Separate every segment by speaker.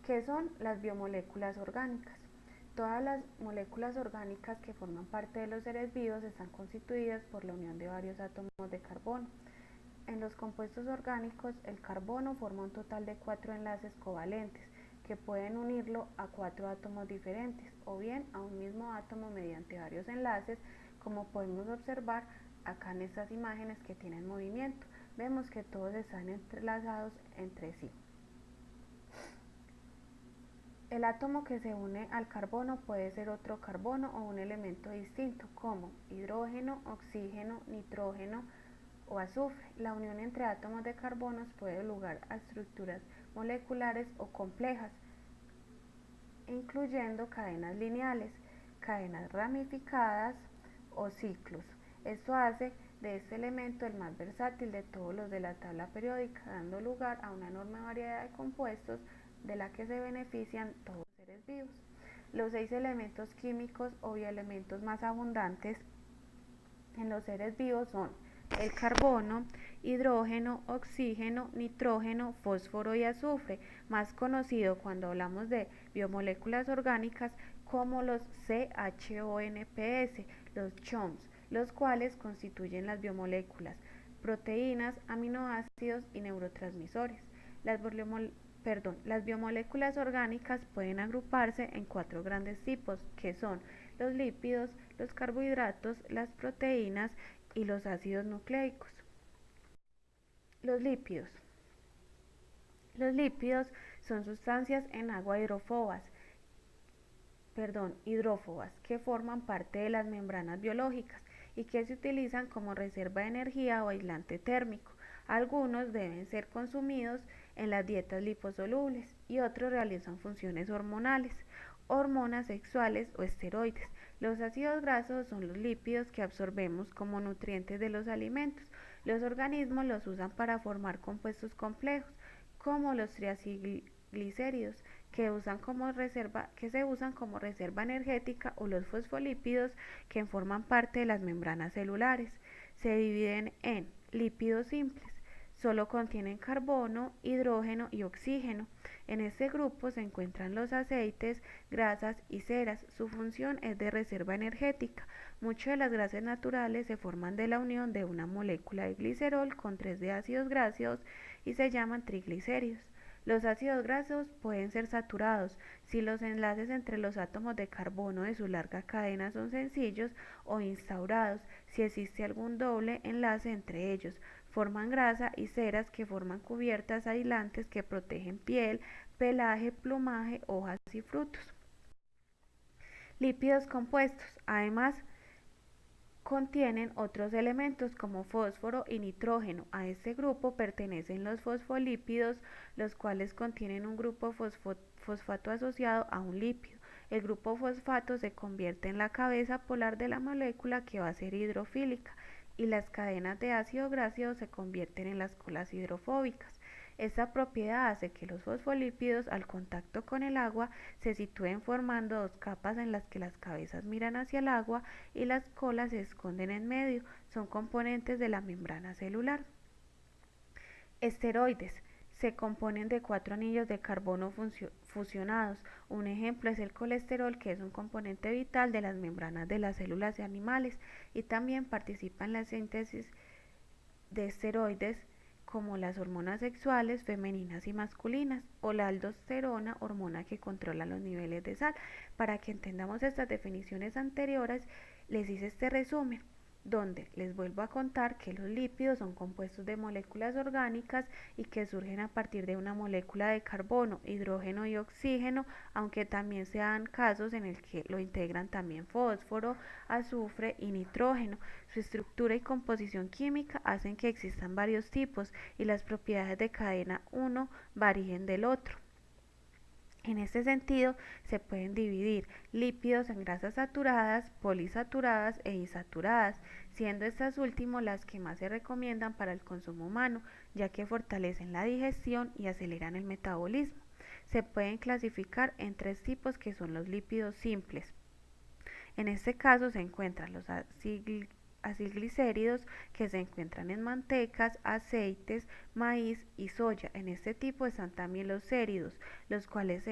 Speaker 1: ¿Qué son las biomoléculas orgánicas? Todas las moléculas orgánicas que forman parte de los seres vivos están constituidas por la unión de varios átomos de carbono. En los compuestos orgánicos, el carbono forma un total de 4 enlaces covalentes que pueden unirlo a 4 átomos diferentes o bien a un mismo átomo mediante varios enlaces, como podemos observar acá en estas imágenes que tienen movimiento. Vemos que todos están entrelazados entre sí. El átomo que se une al carbono puede ser otro carbono o un elemento distinto, como hidrógeno, oxígeno, nitrógeno o azufre. La unión entre átomos de carbonos puede dar lugar a estructuras moleculares o complejas, incluyendo cadenas lineales, cadenas ramificadas o ciclos. Esto hace de este elemento el más versátil de todos los de la tabla periódica, dando lugar a una enorme variedad de compuestos de la que se benefician todos los seres vivos. Los 6 elementos químicos o bioelementos más abundantes en los seres vivos son el carbono, hidrógeno, oxígeno, nitrógeno, fósforo y azufre, más conocido cuando hablamos de biomoléculas orgánicas como los CHONPS, los CHOMS, los cuales constituyen las biomoléculas, proteínas, aminoácidos y neurotransmisores. Las biomoléculas orgánicas pueden agruparse en 4 grandes tipos, que son los lípidos, los carbohidratos, las proteínas y los ácidos nucleicos. Los lípidos. Los lípidos son sustancias en agua hidrófobas que forman parte de las membranas biológicas y que se utilizan como reserva de energía o aislante térmico. Algunos deben ser consumidos en las dietas liposolubles y otros realizan funciones hormonales, hormonas sexuales o esteroides. Los ácidos grasos son los lípidos que absorbemos como nutrientes de los alimentos. Los organismos los usan para formar compuestos complejos, como los triacilglicéridos, que se usan como reserva energética, o los fosfolípidos, que forman parte de las membranas celulares. Se dividen en lípidos simples, solo contienen carbono, hidrógeno y oxígeno. En este grupo se encuentran los aceites, grasas y ceras. Su función es de reserva energética. Muchas de las grasas naturales se forman de la unión de una molécula de glicerol con 3 de ácidos grasos y se llaman triglicéridos. Los ácidos grasos pueden ser saturados si los enlaces entre los átomos de carbono de su larga cadena son sencillos, o instaurados si existe algún doble enlace entre ellos. Forman grasa y ceras que forman cubiertas aislantes que protegen piel, pelaje, plumaje, hojas y frutos. Lípidos compuestos. Además, contienen otros elementos como fósforo y nitrógeno. A este grupo pertenecen los fosfolípidos, los cuales contienen un grupo fosfato asociado a un lípido. El grupo fosfato se convierte en la cabeza polar de la molécula, que va a ser hidrofílica, y las cadenas de ácido graso se convierten en las colas hidrofóbicas. Esta propiedad hace que los fosfolípidos, al contacto con el agua, se sitúen formando 2 capas en las que las cabezas miran hacia el agua y las colas se esconden en medio. Son componentes de la membrana celular. Esteroides. Se componen de 4 anillos de carbono fusionados. Un ejemplo es el colesterol, que es un componente vital de las membranas de las células de animales, y también participa en la síntesis de esteroides, como las hormonas sexuales femeninas y masculinas, o la aldosterona, hormona que controla los niveles de sal. Para que entendamos estas definiciones anteriores, les hice este resumen, donde les vuelvo a contar que los lípidos son compuestos de moléculas orgánicas y que surgen a partir de una molécula de carbono, hidrógeno y oxígeno, aunque también se dan casos en el que lo integran también fósforo, azufre y nitrógeno. Su estructura y composición química hacen que existan varios tipos y las propiedades de cadena uno varíen del otro. En este sentido, se pueden dividir lípidos en grasas saturadas, polisaturadas e insaturadas, siendo estas últimas las que más se recomiendan para el consumo humano, ya que fortalecen la digestión y aceleran el metabolismo. Se pueden clasificar en 3 tipos, que son los lípidos simples. En este caso se encuentran los acilglicéridos que se encuentran en mantecas, aceites, maíz y soya. En este tipo están también los céridos, los cuales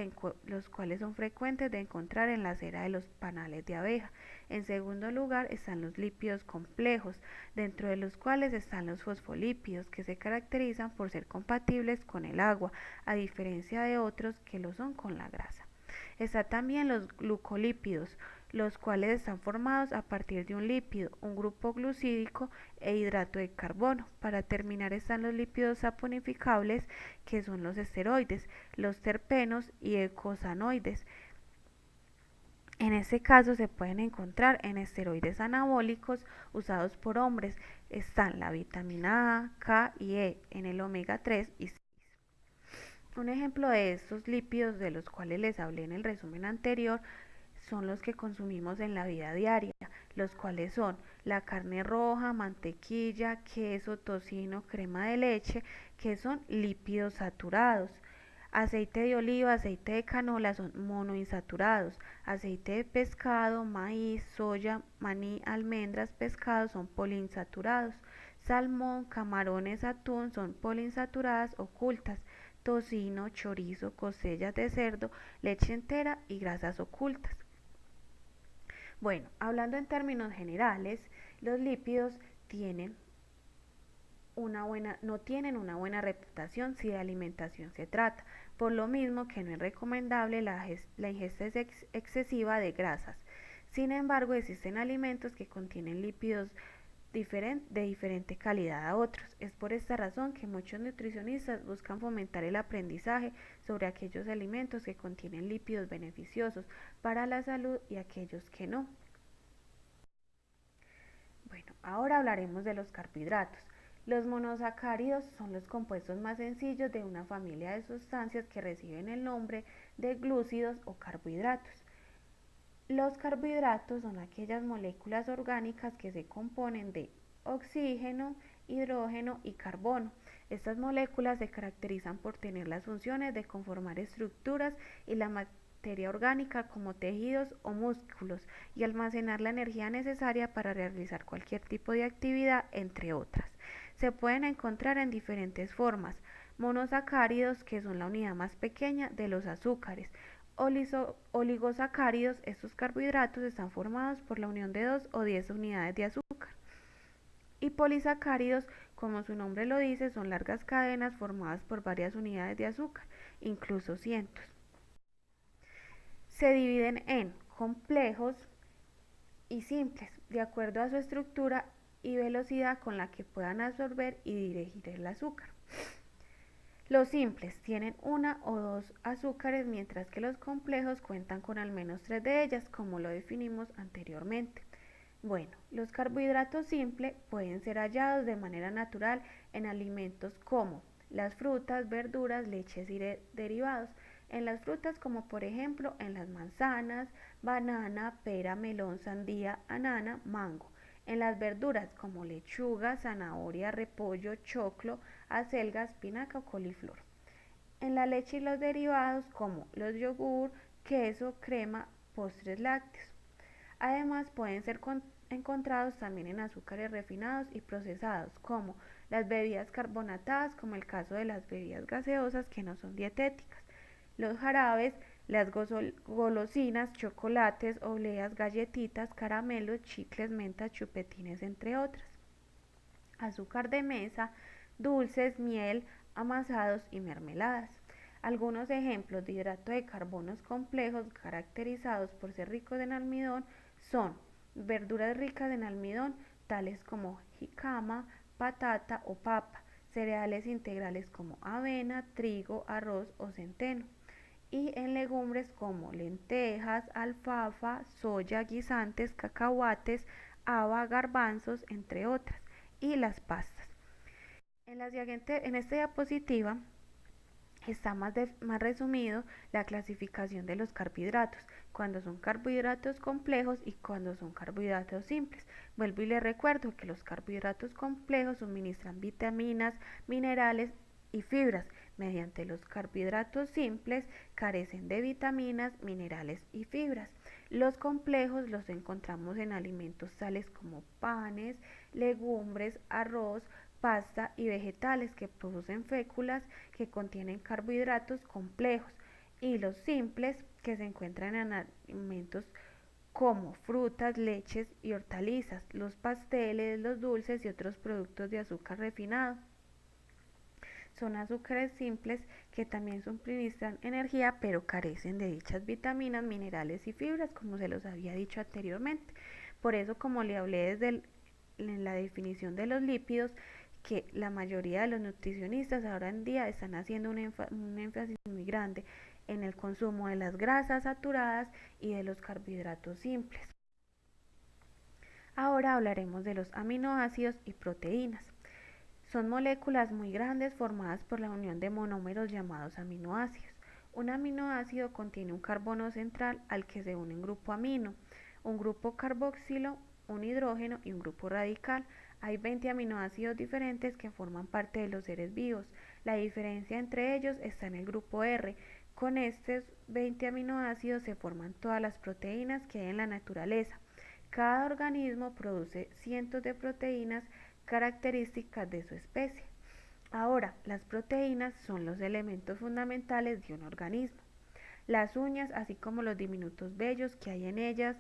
Speaker 1: son frecuentes de encontrar en la cera de los panales de abeja. En segundo lugar están los lípidos complejos, dentro de los cuales están los fosfolípidos, que se caracterizan por ser compatibles con el agua, a diferencia de otros que lo son con la grasa. Está también los glucolípidos, los cuales están formados a partir de un lípido, un grupo glucídico e hidrato de carbono. Para terminar están los lípidos saponificables, que son los esteroides, los terpenos y eicosanoides. En este caso se pueden encontrar en esteroides anabólicos usados por hombres. Están la vitamina A, K y E en el omega 3 y 6. Un ejemplo de estos lípidos de los cuales les hablé en el resumen anterior son los que consumimos en la vida diaria, los cuales son la carne roja, mantequilla, queso, tocino, crema de leche, que son lípidos saturados. Aceite de oliva, aceite de canola son monoinsaturados. Aceite de pescado, maíz, soya, maní, almendras, pescados son poliinsaturados. Salmón, camarones, atún son poliinsaturadas ocultas. Tocino, chorizo, costillas de cerdo, leche entera y grasas ocultas. Bueno, hablando en términos generales, los lípidos no tienen una buena reputación si de alimentación se trata, por lo mismo que no es recomendable la ingesta excesiva de grasas. Sin embargo, existen alimentos que contienen lípidos de diferente calidad a otros. Es por esta razón que muchos nutricionistas buscan fomentar el aprendizaje sobre aquellos alimentos que contienen lípidos beneficiosos para la salud y aquellos que no. Bueno, ahora hablaremos de los carbohidratos. Los monosacáridos son los compuestos más sencillos de una familia de sustancias que reciben el nombre de glúcidos o carbohidratos. Los carbohidratos son aquellas moléculas orgánicas que se componen de oxígeno, hidrógeno y carbono. Estas moléculas se caracterizan por tener las funciones de conformar estructuras y la materia orgánica como tejidos o músculos y almacenar la energía necesaria para realizar cualquier tipo de actividad, entre otras. Se pueden encontrar en diferentes formas: monosacáridos, que son la unidad más pequeña de los azúcares; oligosacáridos, estos carbohidratos están formados por la unión de 2 o 10 unidades de azúcar; y polisacáridos, como su nombre lo dice, son largas cadenas formadas por varias unidades de azúcar, incluso cientos. Se dividen en complejos y simples, de acuerdo a su estructura y velocidad con la que puedan absorber y digerir el azúcar. Los simples tienen una o dos azúcares, mientras que los complejos cuentan con al menos 3 de ellas, como lo definimos anteriormente. Bueno, los carbohidratos simples pueden ser hallados de manera natural en alimentos como las frutas, verduras, leches y derivados. En las frutas, como por ejemplo en las manzanas, banana, pera, melón, sandía, banana, mango. En las verduras, como lechuga, zanahoria, repollo, choclo, acelga, espinaca o coliflor. En la leche y los derivados, como los yogur, queso, crema, postres lácteos. Además, pueden ser encontrados también en azúcares refinados y procesados, como las bebidas carbonatadas, como el caso de las bebidas gaseosas que no son dietéticas, los jarabes, las golosinas, chocolates, obleas, galletitas, caramelos, chicles, mentas, chupetines, entre otras. Azúcar de mesa, dulces, miel, amasados y mermeladas. Algunos ejemplos de hidrato de carbonos complejos caracterizados por ser ricos en almidón son verduras ricas en almidón, tales como jícama, patata o papa; cereales integrales como avena, trigo, arroz o centeno; y en legumbres como lentejas, alfalfa, soya, guisantes, cacahuates, haba, garbanzos, entre otras; y las pastas. En esta diapositiva está más resumido la clasificación de los carbohidratos, cuando son carbohidratos complejos y cuando son carbohidratos simples. Vuelvo y les recuerdo que los carbohidratos complejos suministran vitaminas, minerales y fibras, Mediante los carbohidratos simples carecen de vitaminas, minerales y fibras. Los complejos los encontramos en alimentos tales como panes, legumbres, arroz, pasta y vegetales que producen féculas que contienen carbohidratos complejos, y los simples que se encuentran en alimentos como frutas, leches y hortalizas, los pasteles, los dulces y otros productos de azúcar refinado. Son azúcares simples que también suministran energía, pero carecen de dichas vitaminas, minerales y fibras, como se los había dicho anteriormente. Por eso, como le hablé en la definición de los lípidos, que la mayoría de los nutricionistas ahora en día están haciendo un énfasis muy grande en el consumo de las grasas saturadas y de los carbohidratos simples. Ahora hablaremos de los aminoácidos y proteínas. Son moléculas muy grandes formadas por la unión de monómeros llamados aminoácidos. Un aminoácido contiene un carbono central al que se une un grupo amino, un grupo carboxilo, un hidrógeno y un grupo radical. Hay 20 aminoácidos diferentes que forman parte de los seres vivos. La diferencia entre ellos está en el grupo R. Con estos 20 aminoácidos se forman todas las proteínas que hay en la naturaleza. Cada organismo produce cientos de proteínas características de su especie. Ahora, las proteínas son los elementos fundamentales de un organismo. Las uñas, así como los diminutos vellos que hay en ellas,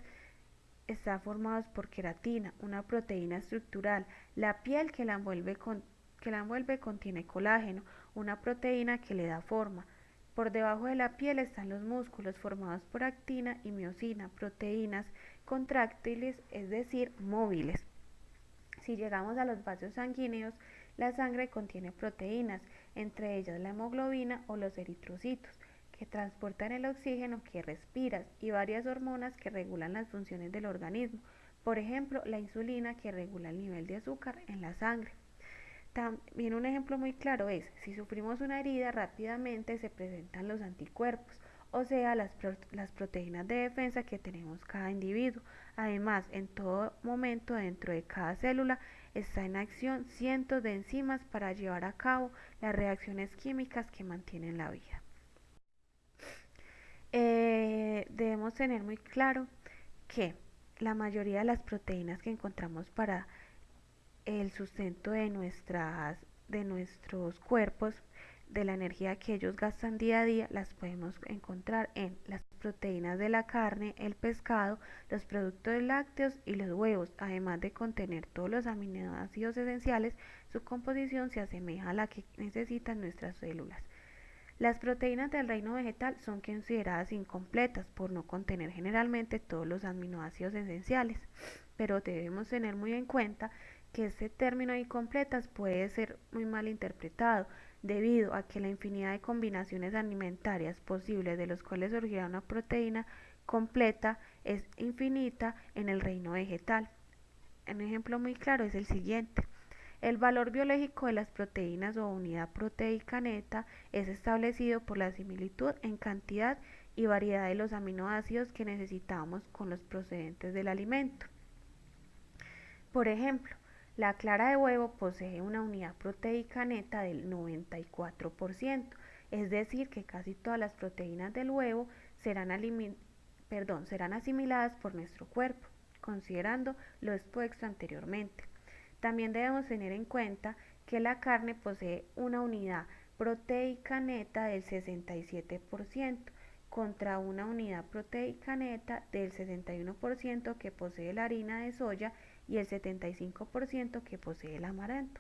Speaker 1: están formados por queratina, una proteína estructural. La piel que la envuelve contiene colágeno, una proteína que le da forma. Por debajo de la piel están los músculos formados por actina y miosina, proteínas contráctiles, es decir, móviles. Si llegamos a los vasos sanguíneos, la sangre contiene proteínas, entre ellas la hemoglobina o los eritrocitos, que transportan el oxígeno que respiras, y varias hormonas que regulan las funciones del organismo, por ejemplo, la insulina, que regula el nivel de azúcar en la sangre. También un ejemplo muy claro es, si sufrimos una herida, rápidamente se presentan los anticuerpos, o sea, las proteínas de defensa que tenemos cada individuo. Además, en todo momento dentro de cada célula está en acción cientos de enzimas para llevar a cabo las reacciones químicas que mantienen la vida. Debemos tener muy claro que la mayoría de las proteínas que encontramos para el sustento de nuestros cuerpos, de la energía que ellos gastan día a día, las podemos encontrar en las proteínas de la carne, el pescado, los productos lácteos y los huevos. Además de contener todos los aminoácidos esenciales, su composición se asemeja a la que necesitan nuestras células. Las proteínas del reino vegetal son consideradas incompletas por no contener generalmente todos los aminoácidos esenciales, pero debemos tener muy en cuenta que este término incompletas puede ser muy mal interpretado debido a que la infinidad de combinaciones alimentarias posibles de los cuales surgirá una proteína completa es infinita en el reino vegetal. Un ejemplo muy claro es el siguiente. El valor biológico de las proteínas o unidad proteica neta es establecido por la similitud en cantidad y variedad de los aminoácidos que necesitamos con los procedentes del alimento. Por ejemplo, la clara de huevo posee una unidad proteica neta del 94%, es decir, que casi todas las proteínas del huevo serán asimiladas por nuestro cuerpo, considerando lo expuesto anteriormente. También debemos tener en cuenta que la carne posee una unidad proteica neta del 67% contra una unidad proteica neta del 61% que posee la harina de soya y el 75% que posee el amaranto.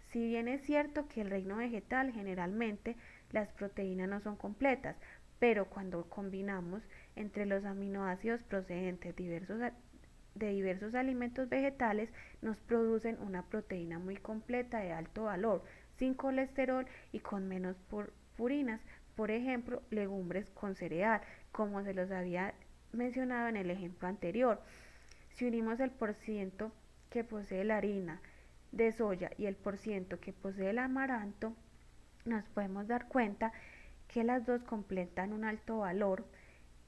Speaker 1: Si bien es cierto que el reino vegetal generalmente las proteínas no son completas, pero cuando combinamos entre los aminoácidos procedentes de diversos alimentos vegetales nos producen una proteína muy completa de alto valor, sin colesterol y con menos purinas, por ejemplo, legumbres con cereal, como se los había mencionado en el ejemplo anterior. Si unimos el porciento que posee la harina de soya y el porciento que posee el amaranto, nos podemos dar cuenta que las dos completan un alto valor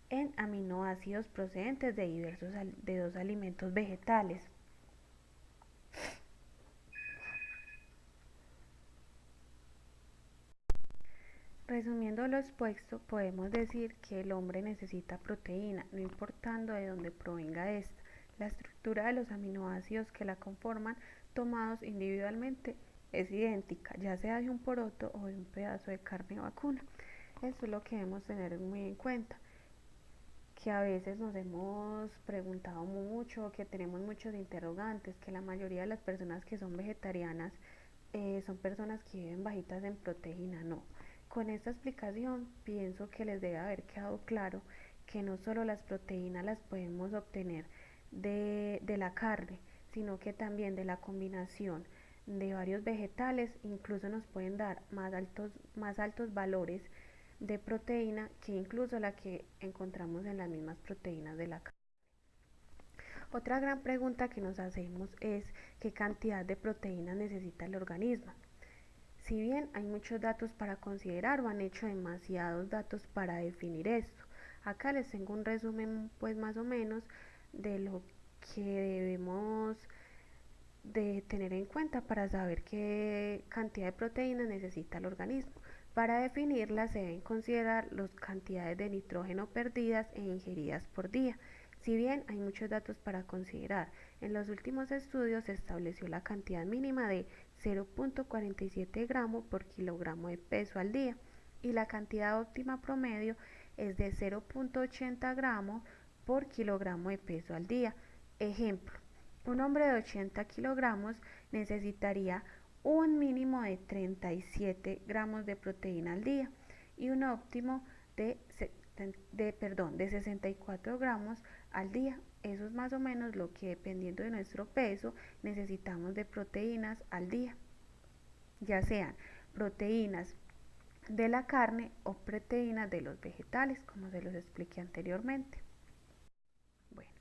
Speaker 1: en aminoácidos procedentes de dos alimentos vegetales. Resumiendo lo expuesto, podemos decir que el hombre necesita proteína, no importando de dónde provenga esta. La estructura de los aminoácidos que la conforman, tomados individualmente, es idéntica, ya sea de un poroto o de un pedazo de carne vacuna. Eso es lo que debemos tener muy en cuenta, que a veces nos hemos preguntado mucho, que tenemos muchos interrogantes, que la mayoría de las personas que son vegetarianas son personas que viven bajitas en proteína. No, con esta explicación pienso que les debe haber quedado claro que no solo las proteínas las podemos obtener de la carne, sino que también de la combinación de varios vegetales, incluso nos pueden dar más altos valores de proteína que incluso la que encontramos en las mismas proteínas de la carne. Otra gran pregunta que nos hacemos es qué cantidad de proteínas necesita el organismo. Si bien hay muchos datos para considerar o han hecho demasiados datos para definir esto, acá les tengo un resumen pues más o menos de lo que debemos de tener en cuenta para saber qué cantidad de proteínas necesita el organismo. Para definirlas se deben considerar las cantidades de nitrógeno perdidas e ingeridas por día. Si bien hay muchos datos para considerar, en los últimos estudios se estableció la cantidad mínima de 0.47 gramos por kilogramo de peso al día y la cantidad óptima promedio es de 0.80 gramos por kilogramo de peso al día. Ejemplo, un hombre de 80 kilogramos necesitaría un mínimo de 37 gramos de proteína al día y un óptimo de 64 gramos al día. Eso es más o menos lo que, dependiendo de nuestro peso, necesitamos de proteínas al día, ya sean proteínas de la carne o proteínas de los vegetales, como se los expliqué anteriormente. Bueno,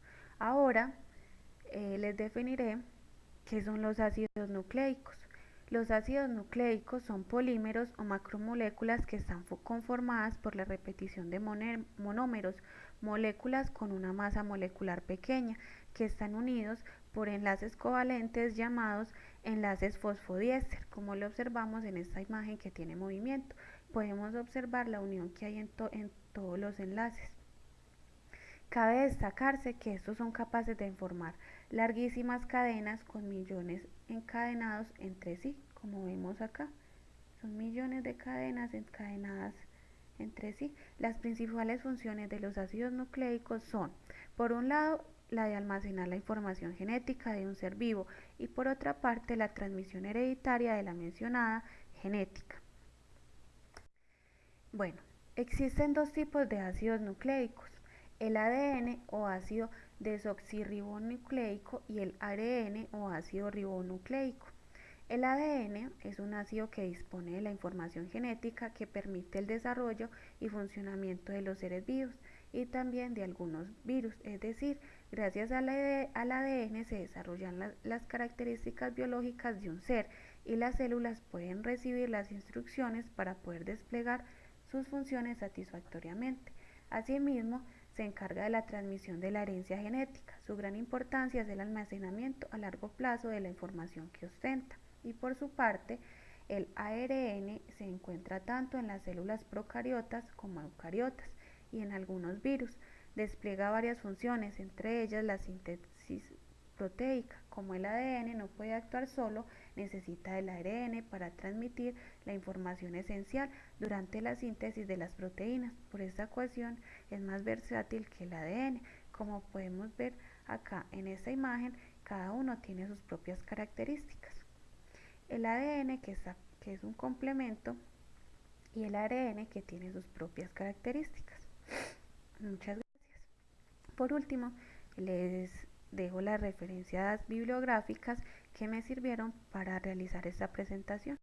Speaker 1: ahora les definiré qué son los ácidos nucleicos. Los ácidos nucleicos son polímeros o macromoléculas que están conformadas por la repetición de monómeros, moléculas con una masa molecular pequeña, que están unidos por enlaces covalentes llamados enlaces fosfodiéster, como lo observamos en esta imagen que tiene movimiento. Podemos observar la unión que hay en todos los enlaces. Cabe destacarse que estos son capaces de formar larguísimas cadenas con millones encadenados entre sí, como vemos acá. Son millones de cadenas encadenadas entre sí. Las principales funciones de los ácidos nucleicos son, por un lado, la de almacenar la información genética de un ser vivo y por otra parte la transmisión hereditaria de la mencionada genética. Bueno, existen dos tipos de ácidos nucleicos, el ADN o ácido desoxirribonucleico y el ARN o ácido ribonucleico. El ADN es un ácido que dispone de la información genética que permite el desarrollo y funcionamiento de los seres vivos y también de algunos virus, es decir, gracias al ADN se desarrollan las características biológicas de un ser y las células pueden recibir las instrucciones para poder desplegar sus funciones satisfactoriamente. Asimismo, se encarga de la transmisión de la herencia genética. Su gran importancia es el almacenamiento a largo plazo de la información que ostenta. Y por su parte, el ARN se encuentra tanto en las células procariotas como eucariotas y en algunos virus. Despliega varias funciones, entre ellas la síntesis proteica. Como el ADN no puede actuar solo, necesita el ARN para transmitir la información esencial durante la síntesis de las proteínas. Por esta ecuación es más versátil que el ADN. Como podemos ver acá en esta imagen, cada uno tiene sus propias características. El ADN que es un complemento y el ARN que tiene sus propias características. Muchas gracias. Por último, les dejo las referencias bibliográficas que me sirvieron para realizar esta presentación.